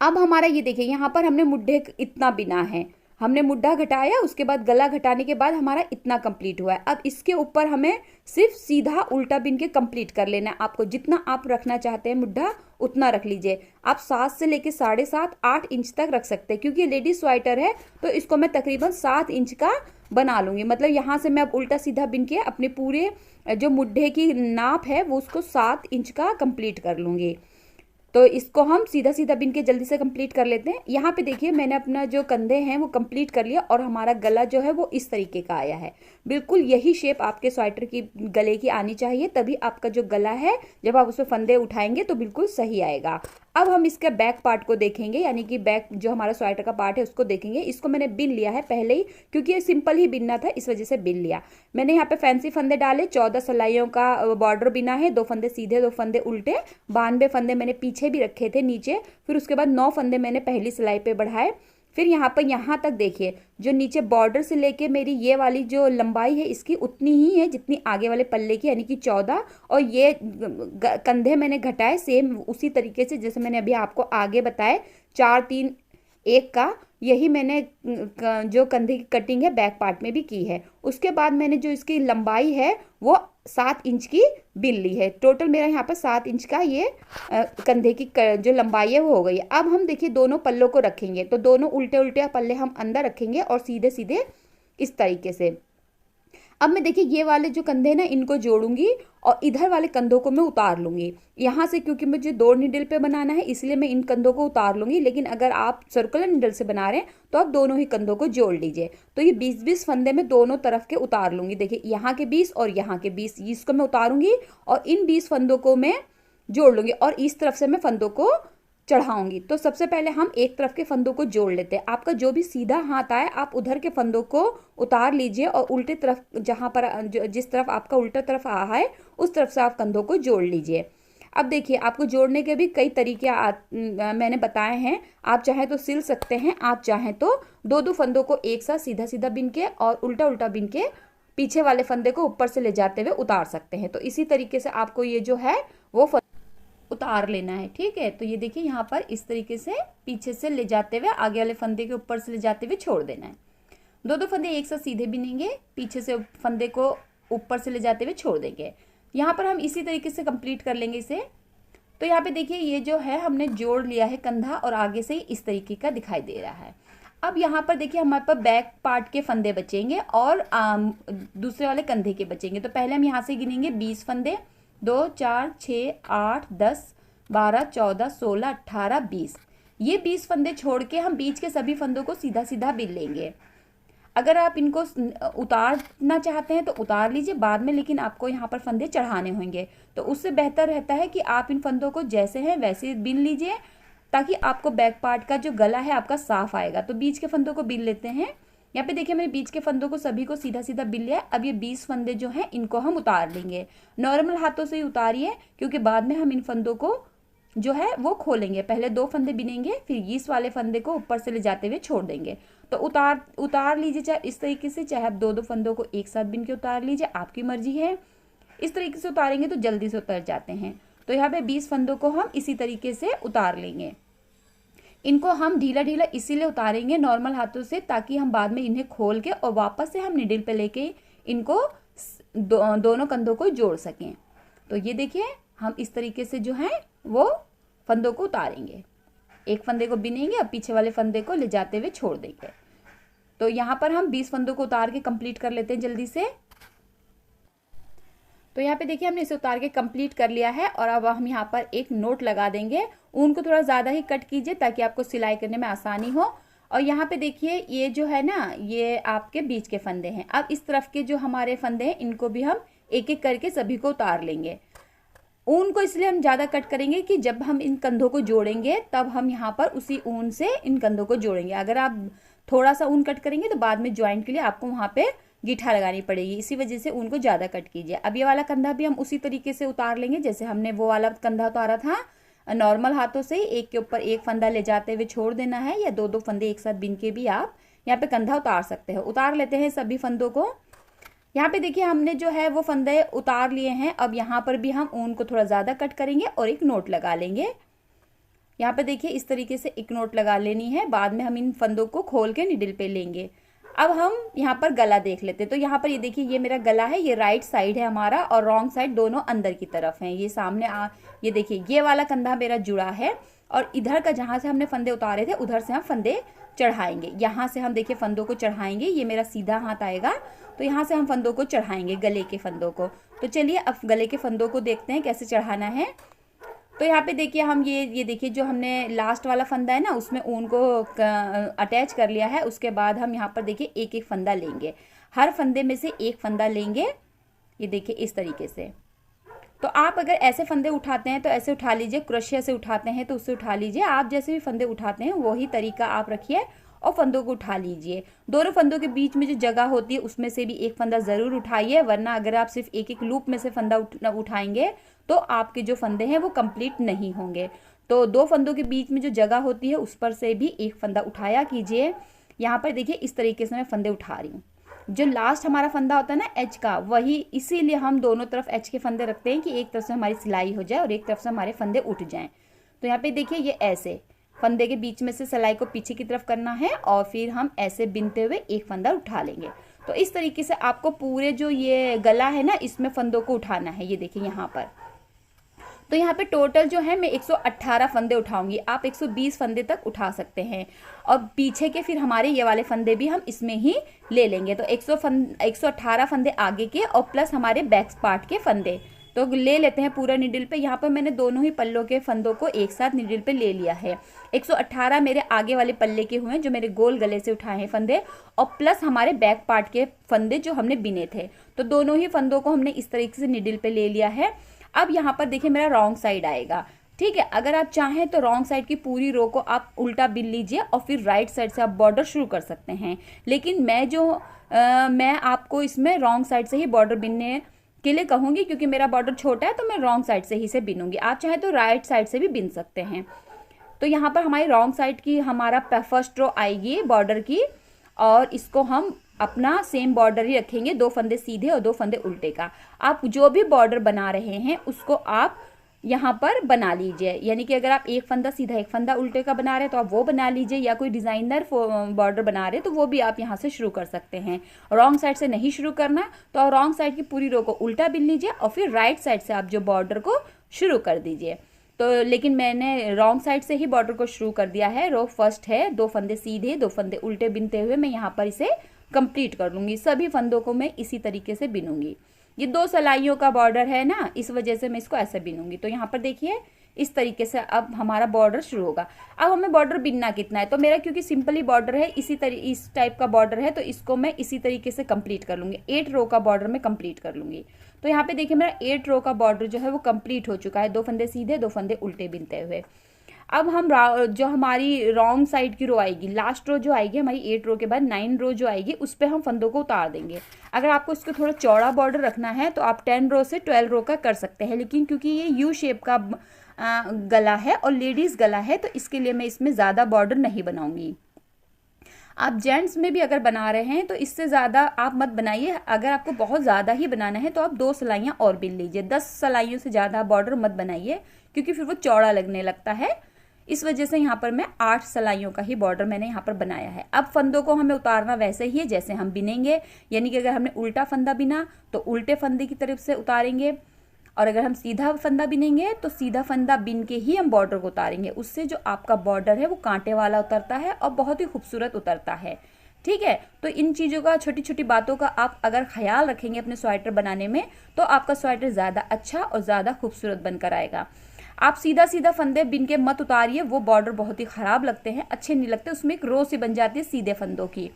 अब हमारा ये देखिए यहाँ पर हमने मुड्ढे इतना बिना है, हमने मुड्ढा घटाया, उसके बाद गला घटाने के बाद हमारा इतना कंप्लीट हुआ है। अब इसके ऊपर हमें सिर्फ सीधा उल्टा बिन के कंप्लीट कर लेना है। आपको जितना आप रखना चाहते हैं मुड्ढा उतना रख लीजिए। आप 7 से लेके 7.5 8 इंच तक रख सकते हैं, क्योंकि लेडीज स्वेटर है तो इसको मैं तकरीबन 7 इंच का बना लूंगी। मतलब यहाँ से मैं अब उल्टा सीधा बिन के अपने पूरे जो मुड्ढे की नाप है वो उसको 7 इंच का कंप्लीट कर लूंगी। तो इसको हम सीधा सीधा बिन के जल्दी से कंप्लीट कर लेते हैं। यहाँ पे देखिए मैंने अपना जो कंधे हैं वो कंप्लीट कर लिया और हमारा गला जो है वो इस तरीके का आया है। बिल्कुल यही शेप आपके स्वेटर की गले की आनी चाहिए, तभी आपका जो गला है जब आप उसमें फंदे उठाएंगे तो बिल्कुल सही आएगा। अब हम इसके बैक पार्ट को देखेंगे, यानी कि बैक जो हमारा स्वेटर का पार्ट है उसको देखेंगे। इसको मैंने बिन लिया है पहले ही, क्योंकि ये सिंपल ही बिनना था, इस वजह से बिन लिया। मैंने यहाँ पे फैंसी फंदे डाले, 14 सिलाइयों का बॉर्डर बिना है, 2 फंदे सीधे 2 फंदे उल्टे, 92 फंदे मैंने पीछे भी रखे थे नीचे। फिर उसके बाद 9 फंदे मैंने पहली सिलाई पे बढ़ाए। फिर यहाँ पर यहाँ तक देखिए जो नीचे बॉर्डर से लेके मेरी ये वाली जो लंबाई है इसकी उतनी ही है जितनी आगे वाले पल्ले की, यानी कि 14। और ये कंधे मैंने घटाए सेम उसी तरीके से जैसे मैंने अभी आपको आगे बताए 4 3 1 का, यही मैंने जो कंधे की कटिंग है बैक पार्ट में भी की है। उसके बाद मैंने जो इसकी लंबाई है वो 7 इंच की बिन ली है। टोटल मेरा यहाँ पर 7 इंच का ये कंधे की जो लंबाई है वो हो गई है। अब हम देखिए दोनों पल्लों को रखेंगे, तो दोनों उल्टे उल्टे पल्ले हम अंदर रखेंगे और सीधे सीधे इस तरीके से। अब मैं देखिए ये वाले जो कंधे हैं ना इनको जोड़ूंगी और इधर वाले कंधों को मैं उतार लूंगी यहाँ से, क्योंकि मुझे 2 नीडल पे बनाना है इसलिए मैं इन कंधों को उतार लूंगी। लेकिन अगर आप सर्कुलर नीडल से बना रहे हैं तो आप दोनों ही कंधों को जोड़ लीजिए। तो ये 20-20 फंदे में दोनों तरफ के उतार लूंगी। देखिए यहाँ के 20 और यहाँ के 20, इसको मैं उतारूंगी और इन 20 फंदों को मैं जोड़ लूंगी और इस तरफ से मैं फंदों को चढ़ाऊंगी। तो सबसे पहले हम एक तरफ के फंदों को जोड़ लेते हैं। आपका जो भी सीधा हाथ आए आप उधर के फंदों को उतार लीजिए और उल्टे तरफ जहां पर जिस तरफ आपका उल्टा तरफ आ है उस तरफ से आप कंधों को जोड़ लीजिए। अब देखिए आपको जोड़ने के भी कई तरीके मैंने बताए हैं। आप चाहें तो सिल सकते हैं, आप चाहें तो 2-2 फंदों को एक साथ सीधा सीधा बिन के और उल्टा उल्टा बिन के पीछे वाले फंदे को ऊपर से ले जाते हुए उतार सकते हैं। तो इसी तरीके से आपको ये जो है वो उतार लेना है, ठीक है। तो ये देखिए यहाँ पर इस तरीके से पीछे से ले जाते हुए आगे वाले फंदे के ऊपर से ले जाते हुए छोड़ देना है। 2-2 फंदे एक साथ सीधे बिनेंगे, पीछे से फंदे को ऊपर से ले जाते हुए छोड़ देंगे। यहाँ पर हम इसी तरीके से कंप्लीट कर लेंगे इसे। तो यहाँ पे देखिए ये जो है हमने जोड़ लिया है कंधा और आगे से इस तरीके का दिखाई दे रहा है। अब यहाँ पर देखिए हमारे पास बैक पार्ट के फंदे बचेंगे और दूसरे वाले कंधे के बचेंगे। तो पहले हम यहाँ से गिनेंगे 20 फंदे, 2 4 6 8 10 12 14 16 18 20। ये 20 फंदे छोड़ के हम बीच के सभी फंदों को सीधा सीधा बिन लेंगे। अगर आप इनको उतारना चाहते हैं तो उतार लीजिए बाद में, लेकिन आपको यहाँ पर फंदे चढ़ाने होंगे तो उससे बेहतर रहता है कि आप इन फंदों को जैसे हैं वैसे बिन लीजिए, ताकि आपको बैक पार्ट का जो गला है आपका साफ आएगा। तो बीच के फंदों को बिन लेते हैं। यहाँ पे देखिए मैंने बीच के फंदों को सभी को सीधा सीधा बिन लिया। अब ये 20 फंदे जो हैं इनको हम उतार लेंगे। नॉर्मल हाथों से ही उतारिए, क्योंकि बाद में हम इन फंदों को जो है वो खोलेंगे। पहले 2 फंदे बिनेंगे, फिर इस वाले फंदे को ऊपर से ले जाते हुए छोड़ देंगे। तो उतार लीजिए, चाहे इस तरीके से, चाहे आप 2-2 फंदों को एक साथ बिन के उतार लीजिए, आपकी मर्जी है। इस तरीके से उतारेंगे तो जल्दी से उतर जाते हैं। तो यहाँ पे 20 फंदों को हम इसी तरीके से उतार लेंगे। इनको हम ढीला ढीला इसीलिए उतारेंगे नॉर्मल हाथों से, ताकि हम बाद में इन्हें खोल के और वापस से हम निडल पे लेके इनको दोनों कंधों को जोड़ सकें। तो ये देखिए हम इस तरीके से जो है वो फंदों को उतारेंगे। एक फंदे को बिनेंगे और पीछे वाले फंदे को ले जाते हुए छोड़ देंगे। तो यहाँ पर हम 20 फंदों को उतार के कंप्लीट कर लेते हैं जल्दी से। तो यहाँ पे देखिए हमने इसे उतार के कंप्लीट कर लिया है और अब हम यहाँ पर एक नोट लगा देंगे। ऊन को थोड़ा ज़्यादा ही कट कीजिए ताकि आपको सिलाई करने में आसानी हो। और यहाँ पे देखिए ये जो है ना ये आपके बीच के फंदे हैं। अब इस तरफ के जो हमारे फंदे हैं इनको भी हम एक एक करके सभी को उतार लेंगे। ऊन को इसलिए हम ज़्यादा कट करेंगे कि जब हम इन कंधों को जोड़ेंगे तब हम यहाँ पर उसी ऊन से इन कंधों को जोड़ेंगे। अगर आप थोड़ा सा ऊन कट करेंगे तो बाद में ज्वाइंट के लिए आपको वहाँ पे गीठा लगानी पड़ेगी, इसी वजह से ऊन को ज़्यादा कट कीजिए। अब ये वाला कंधा भी हम उसी तरीके से उतार लेंगे जैसे हमने वो वाला कंधा उतारा था। नॉर्मल हाथों से एक के ऊपर एक फंदा ले जाते हुए छोड़ देना है, या 2-2 फंदे एक साथ बिन के भी आप यहाँ पे कंधा उतार सकते हो। उतार लेते हैं सभी फंदों को। यहाँ पे देखिए हमने जो है वो फंदे उतार लिए हैं। अब यहाँ पर भी हम ऊन को थोड़ा ज़्यादा कट करेंगे और एक नोट लगा लेंगे। यहाँ पे देखिए इस तरीके से एक नोट लगा लेनी है। बाद में हम इन फंदों को खोल के निडल पे लेंगे। अब हम यहाँ पर गला देख लेते हैं। तो यहाँ पर ये देखिए ये मेरा गला है, ये राइट साइड है हमारा और रॉन्ग साइड दोनों अंदर की तरफ हैं। ये सामने ये देखिए ये वाला कंधा मेरा जुड़ा है और इधर का जहाँ से हमने फंदे उतारे थे उधर से हम फंदे चढ़ाएंगे। यहाँ से हम देखिए फंदों को चढ़ाएंगे, ये मेरा सीधा हाथ आएगा तो यहाँ से हम फंदों को चढ़ाएंगे, गले के फंदों को। तो चलिए अब गले के फंदों को देखते हैं कैसे चढ़ाना है। तो यहाँ पे देखिए हम ये देखिए जो हमने लास्ट वाला फंदा है ना उसमें ऊन को अटैच कर लिया है। उसके बाद हम यहाँ पर देखिए एक एक फंदा लेंगे, हर फंदे में से एक फंदा लेंगे। ये देखिए इस तरीके से। तो आप अगर ऐसे फंदे उठाते हैं तो ऐसे उठा लीजिए, क्रोशिया से उठाते हैं तो उससे उठा लीजिए। आप जैसे भी फंदे उठाते हैं वही तरीका आप रखिए और फंदों को उठा लीजिए। दोनों फंदों के बीच में जो जगह होती है उसमें से भी एक फंदा ज़रूर उठाइए, वरना अगर आप सिर्फ एक एक लूप में से फंदा उठाएंगे तो आपके जो फंदे हैं वो कंप्लीट नहीं होंगे। तो दो फंदों के बीच में जो जगह होती है उस पर से भी एक फंदा उठाया कीजिए। यहाँ पर देखिए इस तरीके से मैं फंदे उठा रही हूँ। जो लास्ट हमारा फंदा होता है ना एच का, वही इसीलिए हम दोनों तरफ एच के फंदे रखते हैं कि एक तरफ से हमारी सिलाई हो जाए और एक तरफ से हमारे फंदे उठ जाएं। तो यहाँ पे देखिए ये ऐसे फंदे के बीच में से सिलाई को पीछे की तरफ करना है और फिर हम ऐसे बिनते हुए एक फंदा उठा लेंगे। तो इस तरीके से आपको पूरे जो ये गला है ना इसमें फंदों को उठाना है। ये देखिए यहाँ पर, तो यहाँ पे टोटल जो है मैं 118 फंदे उठाऊंगी, आप 120 फंदे तक उठा सकते हैं। और पीछे के फिर हमारे ये वाले फंदे भी हम इसमें ही ले लेंगे। तो 118 फंदे आगे के और प्लस हमारे बैक पार्ट के फंदे तो ले लेते हैं पूरा निडल पे। यहाँ पर मैंने दोनों ही पल्लों के फंदों को एक साथ निडल पे ले लिया है। 118 मेरे आगे वाले पल्ले के हुए हैं जो मेरे गोल गले से उठाए हैं फंदे, और प्लस हमारे बैक पार्ट के फंदे जो हमने बिने थे। तो दोनों ही फंदों को हमने इस तरीके से निडल पे ले लिया है। अब यहाँ पर देखिए मेरा रॉन्ग साइड आएगा, ठीक है। अगर आप चाहें तो रॉन्ग साइड की पूरी रो को आप उल्टा बिन लीजिए और फिर राइट साइड से आप बॉर्डर शुरू कर सकते हैं। लेकिन मैं आपको इसमें रॉन्ग साइड से ही बॉर्डर बिनने के लिए कहूँगी, क्योंकि मेरा बॉर्डर छोटा है तो मैं रॉन्ग साइड से ही से बिनूंगी। आप चाहें तो राइट साइड से भी बिन सकते हैं। तो यहाँ पर हमारी रॉन्ग साइड की हमारा फर्स्ट रो आएगी बॉर्डर की, और इसको हम अपना सेम बॉर्डर ही रखेंगे, 2 फंदे सीधे और 2 फंदे उल्टे का। आप जो भी बॉर्डर बना रहे हैं उसको आप यहाँ पर बना लीजिए। यानी कि अगर आप एक फंदा सीधा एक फंदा उल्टे का बना रहे हैं तो आप वो बना लीजिए, या कोई डिज़ाइनर बॉर्डर बना रहे हैं तो वो भी आप यहाँ से शुरू कर सकते हैं। रॉन्ग साइड से नहीं शुरू करना तो रॉन्ग साइड की पूरी रो को उल्टा बिन लीजिए और फिर राइट साइड से आप जो बॉर्डर को शुरू कर दीजिए। तो लेकिन मैंने रॉन्ग साइड से ही बॉर्डर को शुरू कर दिया है। रो फर्स्ट है, 2 फंदे सीधे 2 फंदे उल्टे बिनते हुए मैं यहाँ पर इसे कंप्लीट कर लूँगी। सभी फंदों को मैं इसी तरीके से बिनूंगी। ये 2 सिलाइयों का बॉर्डर है ना, इस वजह से मैं इसको ऐसे बिनूंगी। तो यहाँ पर देखिए इस तरीके से अब हमारा बॉर्डर शुरू होगा। अब हमें बॉर्डर बिनना कितना है, तो मेरा क्योंकि सिंपल ही बॉर्डर है, इस टाइप का बॉर्डर है, तो इसको मैं इसी तरीके से कंप्लीट कर लूँगी। 8 रो का बॉर्डर मैं कंप्लीट कर लूँगी। तो यहाँ पे देखिए मेरा 8 रो का बॉर्डर जो है वो कंप्लीट हो चुका है, 2 फंदे सीधे 2 फंदे उल्टे बिनते हुए। अब हम जो हमारी रॉन्ग साइड की रो आएगी, लास्ट रो जो आएगी हमारी 8 रो के बाद 9 रो जो आएगी उस पर हम फंदों को उतार देंगे। अगर आपको इसको थोड़ा चौड़ा बॉर्डर रखना है तो आप 10 रो से 12 रो का कर सकते हैं, लेकिन क्योंकि ये यू शेप का गला है और लेडीज़ गला है तो इसके लिए मैं इसमें ज़्यादा बॉर्डर नहीं बनाऊंगी। आप जेंट्स में भी अगर बना रहे हैं तो इससे ज़्यादा आप मत बनाइए। अगर आपको बहुत ज़्यादा ही बनाना है तो आप 2 सिलाइयाँ और बिन लीजिए। 10 सिलाइयों से ज़्यादा बॉर्डर मत बनाइए क्योंकि फिर वो चौड़ा लगने लगता है। इस वजह से यहाँ पर मैं 8 सिलाइयों का ही बॉर्डर मैंने यहाँ पर बनाया है। अब फंदों को हमें उतारना वैसे ही है जैसे हम बिनेंगे, यानी कि अगर हमने उल्टा फंदा बिना तो उल्टे फंदे की तरफ से उतारेंगे, और अगर हम सीधा फंदा बिनेंगे तो सीधा फंदा बिन के ही हम बॉर्डर को उतारेंगे। उससे जो आपका बॉर्डर है वो कांटे वाला उतरता है और बहुत ही खूबसूरत उतरता है, ठीक है। तो इन चीज़ों का, छोटी छोटी बातों का आप अगर ख्याल रखेंगे अपने स्वेटर बनाने में तो आपका स्वेटर ज़्यादा अच्छा और ज़्यादा खूबसूरत बनकर आएगा। आप सीधा सीधा फंदे बिन के मत उतारिए, वो बॉर्डर बहुत ही ख़राब लगते हैं, अच्छे नहीं लगते। उसमें एक रो सी बन जाती है सीधे फंदों की।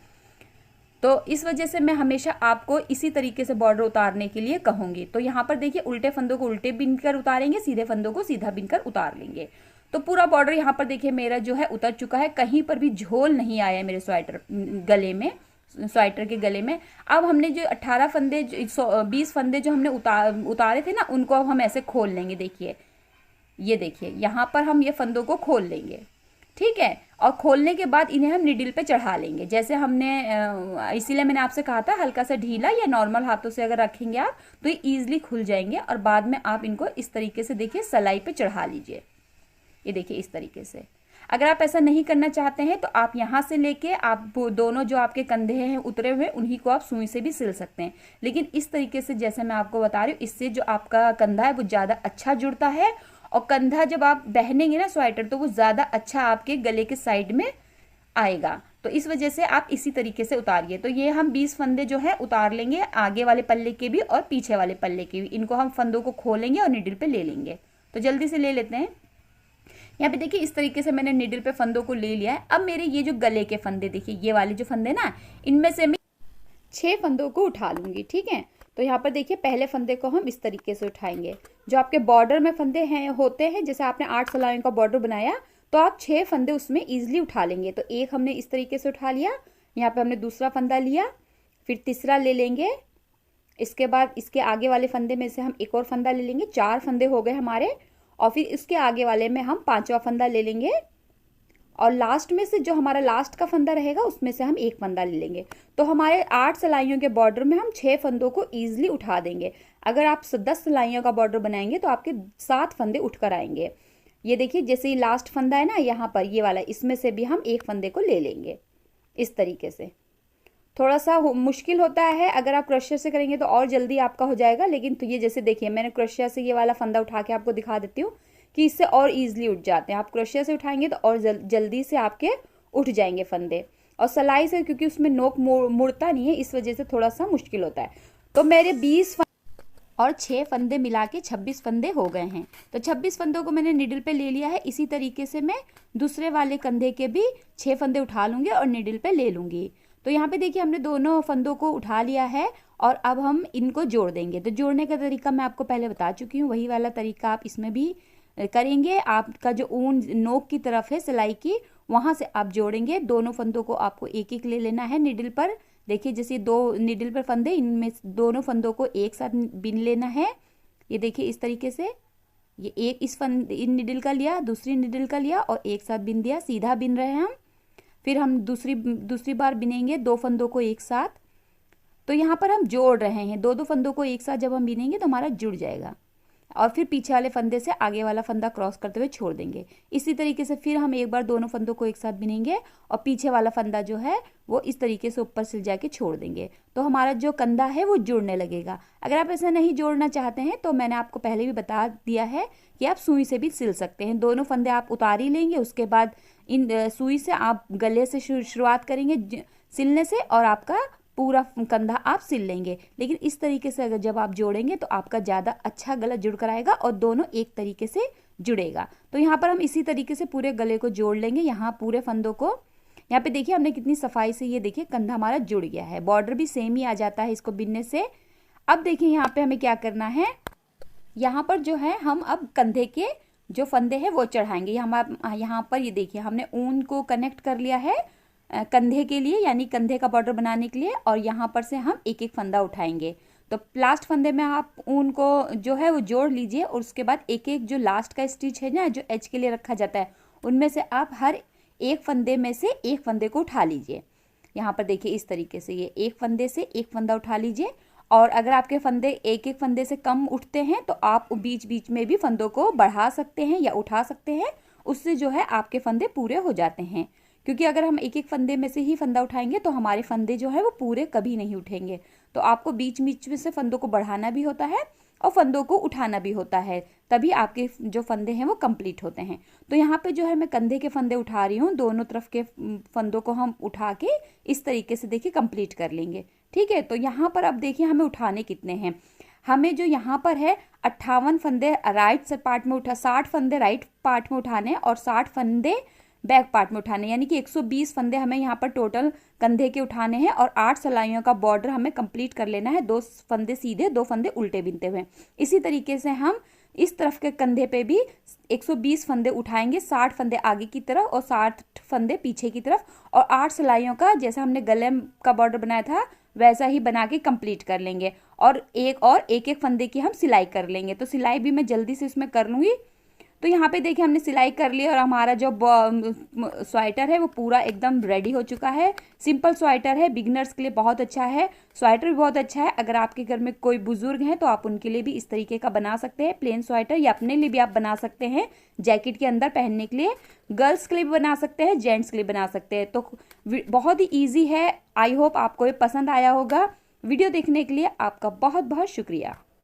तो इस वजह से मैं हमेशा आपको इसी तरीके से बॉर्डर उतारने के लिए कहूँगी। तो यहाँ पर देखिए उल्टे फंदों को उल्टे बिनकर उतारेंगे, सीधे फंदों को सीधा बिनकर उतार लेंगे। तो पूरा बॉर्डर यहाँ पर देखिए मेरा जो है उतर चुका है, कहीं पर भी झोल नहीं आया है मेरे स्वेटर गले में, स्वेटर के गले में। अब हमने जो 18 फंदे 20 फंदे जो हमने उतारे थे ना, उनको अब हम ऐसे खोल लेंगे। देखिए ये देखिए यहाँ पर हम ये फंदों को खोल लेंगे, ठीक है। और खोलने के बाद इन्हें हम निडल पे चढ़ा लेंगे जैसे हमने, इसीलिए मैंने आपसे कहा था हल्का सा ढीला या नॉर्मल हाथों से अगर रखेंगे आप तो ये ईजिली खुल जाएंगे। और बाद में आप इनको इस तरीके से देखिए सलाई पे चढ़ा लीजिए। ये देखिए इस तरीके से। अगर आप ऐसा नहीं करना चाहते हैं तो आप यहाँ से लेके आप दोनों जो आपके कंधे हैं उतरे हुए उन्हीं को आप सुई से भी सिल सकते हैं। लेकिन इस तरीके से जैसे मैं आपको बता रही हूँ, इससे जो आपका कंधा है वो ज़्यादा अच्छा जुड़ता है, और कंधा जब आप पहनेंगे ना स्वेटर तो वो ज़्यादा अच्छा आपके गले के साइड में आएगा। तो इस वजह से आप इसी तरीके से उतारिए। तो ये हम 20 फंदे जो है उतार लेंगे, आगे वाले पल्ले के भी और पीछे वाले पल्ले के भी। इनको हम फंदों को खोलेंगे और निडल पे ले लेंगे। तो जल्दी से ले लेते हैं। यहाँ पे देखिए इस तरीके से मैंने निडल पे फंदों को ले लिया है। अब मेरे ये जो गले के फंदे देखिए, ये वाले जो फंदे ना, इनमें से मैं 6 फंदों को उठा लूंगी। ठीक है, तो यहाँ पर देखिए पहले फंदे को हम इस तरीके से उठाएंगे। जो आपके बॉर्डर में फंदे हैं होते हैं, जैसे आपने 8 सिलाइयों का बॉर्डर बनाया तो आप 6 फंदे उसमें ईजिली उठा लेंगे। तो एक हमने इस तरीके से उठा लिया, यहाँ पे हमने दूसरा फंदा लिया, फिर तीसरा ले लेंगे, इसके बाद इसके आगे वाले फंदे में से हम एक और फंदा ले लेंगे। 4 फंदे हो गए हमारे, और फिर इसके आगे वाले में हम 5वां फंदा ले लेंगे, और लास्ट में से जो हमारा लास्ट का फंदा रहेगा उसमें से हम एक फंदा ले लेंगे। तो हमारे 8 सिलाइयों के बॉर्डर में हम 6 फंदों को ईजिली उठा देंगे। अगर आप 10 सिलाइयों का बॉर्डर बनाएंगे तो आपके 7 फंदे उठ कर आएंगे। ये देखिए जैसे ये लास्ट फंदा है ना यहाँ पर, ये वाला, इसमें से भी हम एक फंदे को ले लेंगे इस तरीके से। थोड़ा सा मुश्किल होता है, अगर आप क्रोशिया से करेंगे तो और जल्दी आपका हो जाएगा। लेकिन तो ये जैसे देखिए मैंने क्रोशिया से ये वाला फंदा उठा के आपको दिखा देती हूँ कि इससे और ईजिली उठ जाते हैं। आप क्रोशिया से उठाएंगे तो और जल्दी से आपके उठ जाएंगे फंदे। और सिलाई से क्योंकि उसमें नोक मुड़ता नहीं है, इस वजह से थोड़ा सा मुश्किल होता है। तो मेरे 20 और 6 फंदे मिला के 26 फंदे हो गए हैं। तो 26 फंदों को मैंने निडल पे ले लिया है। इसी तरीके से मैं दूसरे वाले कंधे के भी 6 फंदे उठा लूँगी और निडल पे ले लूँगी। तो यहाँ पे देखिए हमने दोनों फंदों को उठा लिया है, और अब हम इनको जोड़ देंगे। तो जोड़ने का तरीका मैं आपको पहले बता चुकी हूँ, वही वाला तरीका आप इसमें भी करेंगे। आपका जो ऊन नोक की तरफ है सिलाई की, वहाँ से आप जोड़ेंगे। दोनों फंदों को आपको एक एक ले लेना है निडल पर। देखिए जैसे 2 निडल पर फंदे, इनमें दोनों फंदों को एक साथ बिन लेना है। ये देखिए इस तरीके से, ये एक इन निडल का लिया, दूसरी निडल का लिया और एक साथ बिन दिया, सीधा बिन रहे हैं हम। फिर हम दूसरी बार बिनेंगे 2 फंदों को एक साथ। तो यहाँ पर हम जोड़ रहे हैं, 2 फंदों को एक साथ जब हम बिनेंगे तो हमारा जुड़ जाएगा। और फिर पीछे वाले फंदे से आगे वाला फंदा क्रॉस करते हुए छोड़ देंगे। इसी तरीके से फिर हम एक बार दोनों फंदों को एक साथ बिनेंगे और पीछे वाला फंदा जो है वो इस तरीके से ऊपर से जाके छोड़ देंगे। तो हमारा जो कंधा है वो जुड़ने लगेगा। अगर आप ऐसा नहीं जोड़ना चाहते हैं तो मैंने आपको पहले भी बता दिया है कि आप सुई से भी सिल सकते हैं। दोनों फंदे आप उतार ही लेंगे, उसके बाद इन सुई से आप गले से शुरुआत करेंगे सिलने से, और आपका पूरा कंधा आप सिल लेंगे। लेकिन इस तरीके से अगर जब आप जोड़ेंगे तो आपका ज़्यादा अच्छा गला जुड़ कर आएगा और दोनों एक तरीके से जुड़ेगा। तो यहाँ पर हम इसी तरीके से पूरे गले को जोड़ लेंगे। यहाँ पूरे फंदों को, यहाँ पे देखिए हमने कितनी सफाई से, ये देखिए कंधा हमारा जुड़ गया है। बॉर्डर भी सेम ही आ जाता है इसको बिनने से। अब देखिए यहाँ पे हमें क्या करना है, यहाँ पर जो है हम अब कंधे के जो फंदे हैं वो चढ़ाएंगे। यहाँ पर ये देखिए हमने ऊन को कनेक्ट कर लिया है कंधे के लिए, यानी कंधे का बॉर्डर बनाने के लिए, और यहाँ पर से हम एक एक फंदा उठाएंगे। तो लास्ट फंदे में आप ऊन को जो है वो जोड़ लीजिए, और उसके बाद एक एक जो लास्ट का स्टिच है ना, जो एज के लिए रखा जाता है, उनमें से आप हर एक फंदे में से एक फंदे को उठा लीजिए। यहाँ पर देखिए इस तरीके से, ये एक फंदे से एक फंदा उठा लीजिए। और अगर आपके फंदे एक एक फंदे से कम उठते हैं तो आप बीच बीच में भी फंदों को बढ़ा सकते हैं या उठा सकते हैं, उससे जो है आपके फंदे पूरे हो जाते हैं। क्योंकि अगर हम एक एक फंदे में से ही फंदा उठाएंगे तो हमारे फंदे जो है वो पूरे कभी नहीं उठेंगे। तो आपको बीच बीच में से फंदों को बढ़ाना भी होता है और फंदों को उठाना भी होता है, तभी आपके जो फंदे हैं वो कंप्लीट होते हैं। तो यहाँ पे जो है मैं कंधे के फंदे उठा रही हूँ, दोनों तरफ के फंदों को हम उठा के इस तरीके से देखिए कंप्लीट कर लेंगे। ठीक है, तो यहाँ पर अब देखिए हमें उठाने कितने हैं। हमें जो यहाँ पर है 58 फंदे राइट पार्ट में उठा, 60 फंदे राइट पार्ट में उठाने और 60 फंदे बैक पार्ट में उठाने, यानी कि 120 फंदे हमें यहाँ पर टोटल कंधे के उठाने हैं। और 8 सिलाइयों का बॉर्डर हमें कंप्लीट कर लेना है, 2 फंदे सीधे 2 फंदे उल्टे बिनते हुए। इसी तरीके से हम इस तरफ के कंधे पे भी 120 फंदे उठाएंगे, 60 फंदे आगे की तरफ और 60 फंदे पीछे की तरफ, और 8 सिलाइयों का जैसा हमने गले का बॉर्डर बनाया था वैसा ही बना के कंप्लीट कर लेंगे। और एक एक फंदे की हम सिलाई कर लेंगे। तो सिलाई भी मैं जल्दी से इसमें कर लूँगी। तो यहाँ पे देखिए हमने सिलाई कर ली और हमारा जो स्वेटर है वो पूरा एकदम रेडी हो चुका है। सिंपल स्वेटर है, बिगिनर्स के लिए बहुत अच्छा है, स्वेटर भी बहुत अच्छा है। अगर आपके घर में कोई बुजुर्ग हैं तो आप उनके लिए भी इस तरीके का बना सकते हैं प्लेन स्वेटर, या अपने लिए भी आप बना सकते हैं जैकेट के अंदर पहनने के लिए। गर्ल्स के लिए भी बना सकते हैं, जेंट्स के लिए बना सकते हैं। तो बहुत ही ईजी है। आई होप आपको ये पसंद आया होगा। वीडियो देखने के लिए आपका बहुत बहुत शुक्रिया।